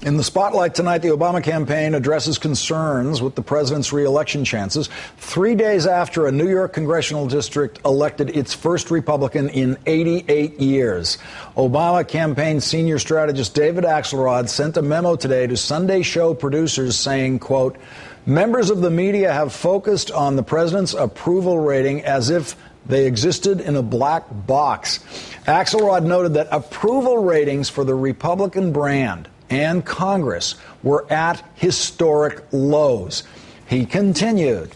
In the spotlight tonight, the Obama campaign addresses concerns with the president's re-election chances 3 days after a New York congressional district elected its first Republican in 88 years. Obama campaign senior strategist David Axelrod sent a memo today to Sunday show producers saying, quote, members of the media have focused on the president's approval rating as if they existed in a black box. Axelrod noted that approval ratings for the Republican brand and Congress were at historic lows. He continued,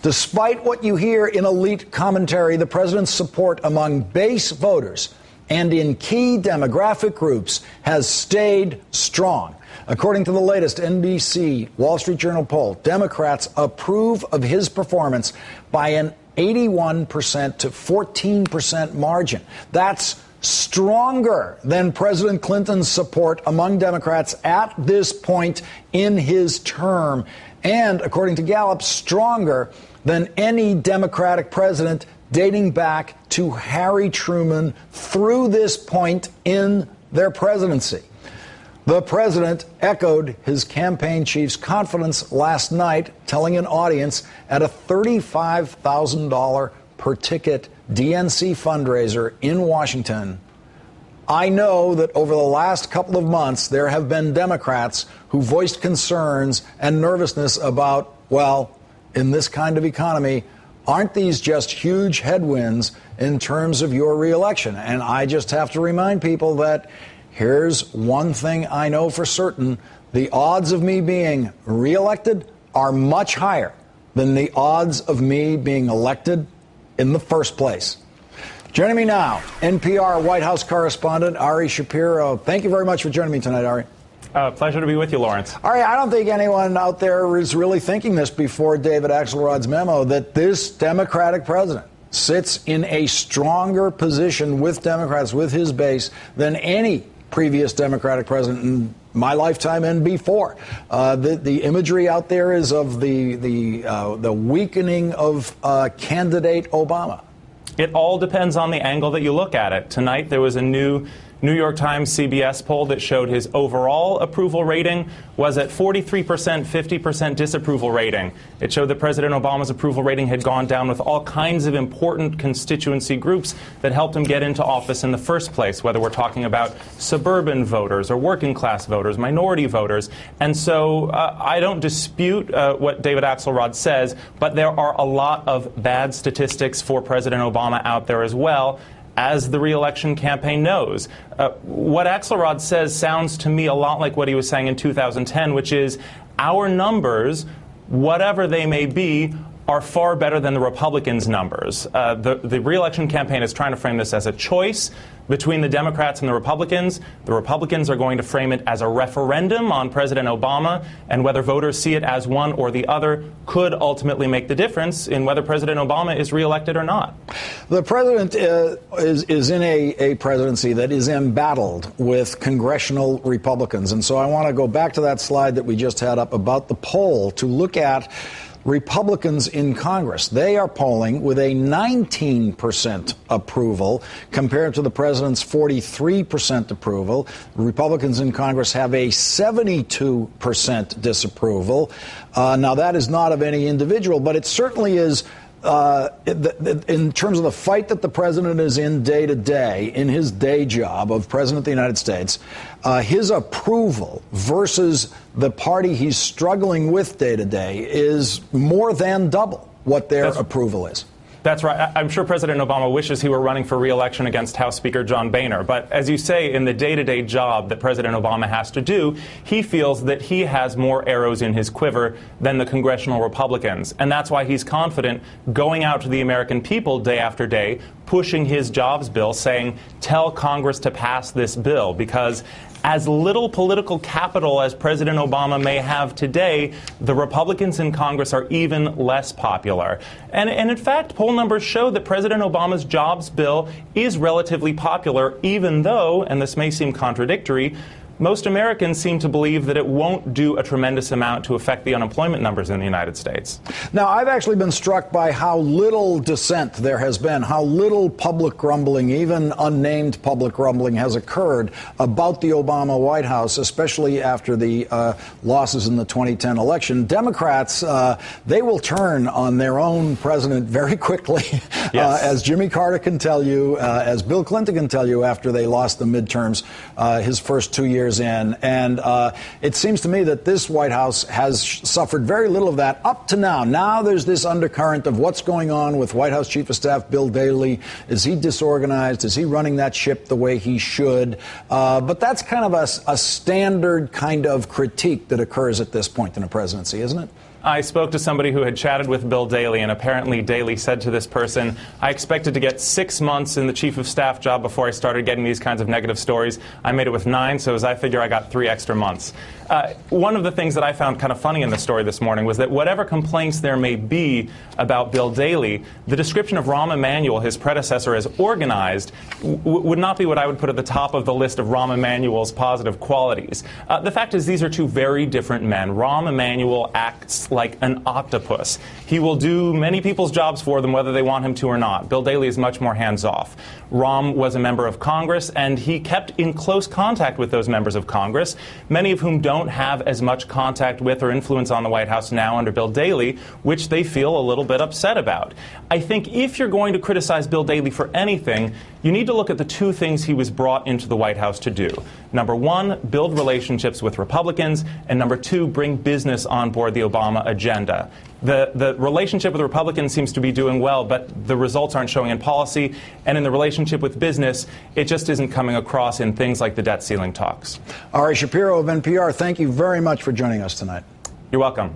despite what you hear in elite commentary, the president's support among base voters and in key demographic groups has stayed strong. According to the latest NBC Wall Street Journal poll, Democrats approve of his performance by an 81% to 14% margin. That's stronger than President Clinton's support among Democrats at this point in his term, and, according to Gallup, stronger than any Democratic president dating back to Harry Truman through this point in their presidency. The president echoed his campaign chief's confidence last night, telling an audience at a $35,000 per ticket DNC fundraiser in Washington, I know that over the last couple of months, there have been Democrats who voiced concerns and nervousness about, well, in this kind of economy, aren't these just huge headwinds in terms of your reelection? And I just have to remind people that here's one thing I know for certain. The odds of me being reelected are much higher than the odds of me being elected in the first place. Joining me now, NPR White House correspondent Ari Shapiro. Thank you very much for joining me tonight, Ari. Pleasure to be with you, Lawrence. Ari, I don't think anyone out there is really thinking this before David Axelrod's memo, that this Democratic president sits in a stronger position with Democrats, with his base, than any previous Democratic president in my lifetime and before. The imagery out there is of the weakening of candidate Obama. It all depends on the angle that you look at it. Tonight, there was a new New York Times CBS poll that showed his overall approval rating was at 43%, 50% disapproval rating. It showed that President Obama's approval rating had gone down with all kinds of important constituency groups that helped him get into office in the first place, whether we're talking about suburban voters or working class voters, minority voters. And so I don't dispute what David Axelrod says, but there are a lot of bad statistics for President Obama out there as well, as the re-election campaign knows. What Axelrod says sounds to me a lot like what he was saying in 2010, which is our numbers, whatever they may be, are far better than the Republicans' numbers. The re-election campaign is trying to frame this as a choice between the Democrats and the Republicans. The Republicans are going to frame it as a referendum on President Obama, and whether voters see it as one or the other could ultimately make the difference in whether President Obama is reelected or not. The president is in a presidency that is embattled with congressional Republicans. And so I want to go back to that slide that we just had up about the poll to look at Republicans in Congress. They are polling with a 19% approval compared to the president's 43% approval. Republicans in Congress have a 72% disapproval. Now, that is not of any individual, but it certainly is in terms of the fight that the president is in day to day, in his day job of president of the United States, his approval versus the party he's struggling with day to day is more than double what their approval is. That's right. I'm sure President Obama wishes he were running for re-election against House Speaker John Boehner. But as you say, in the day-to-day job that President Obama has to do, he feels that he has more arrows in his quiver than the congressional Republicans. And that's why he's confident going out to the American people day after day, pushing his jobs bill, saying, tell Congress to pass this bill, because as little political capital as President Obama may have today, the Republicans in Congress are even less popular. And in fact, poll numbers show that President Obama's jobs bill is relatively popular, even though, and this may seem contradictory, most Americans seem to believe that it won't do a tremendous amount to affect the unemployment numbers in the United States. Now, I've actually been struck by how little dissent there has been, how little public grumbling, even unnamed public grumbling, has occurred about the Obama White House, especially after the losses in the 2010 election. Democrats, they will turn on their own president very quickly, yes. As Jimmy Carter can tell you, as Bill Clinton can tell you after they lost the midterms his first 2 years in. And it seems to me that this White House has suffered very little of that up to now. Now there's this undercurrent of what's going on with White House Chief of Staff Bill Daley. Is he disorganized? Is he running that ship the way he should? But that's kind of a standard kind of critique that occurs at this point in a presidency, isn't it? I spoke to somebody who had chatted with Bill Daley, and apparently Daley said to this person, I expected to get 6 months in the chief of staff job before I started getting these kinds of negative stories. I made it with 9, so as I figure I got 3 extra months. One of the things that I found kind of funny in the story this morning was that whatever complaints there may be about Bill Daley, the description of Rahm Emanuel, his predecessor, as organized, would not be what I would put at the top of the list of Rahm Emanuel's positive qualities. The fact is, these are two very different men. Rahm Emanuel acts like an octopus. He will do many people's jobs for them, whether they want him to or not. Bill Daley is much more hands-off. Rahm was a member of Congress, and he kept in close contact with those members of Congress, many of whom don't have as much contact with or influence on the White House now under Bill Daley, which they feel a little bit upset about. I think if you're going to criticize Bill Daley for anything, you need to look at the 2 things he was brought into the White House to do. Number 1, build relationships with Republicans, and number 2, bring business on board the Obama agenda. The relationship with Republicans seems to be doing well, but the results aren't showing in policy. And in the relationship with business, it just isn't coming across in things like the debt ceiling talks. Ari Shapiro of NPR, thank you very much for joining us tonight. You're welcome.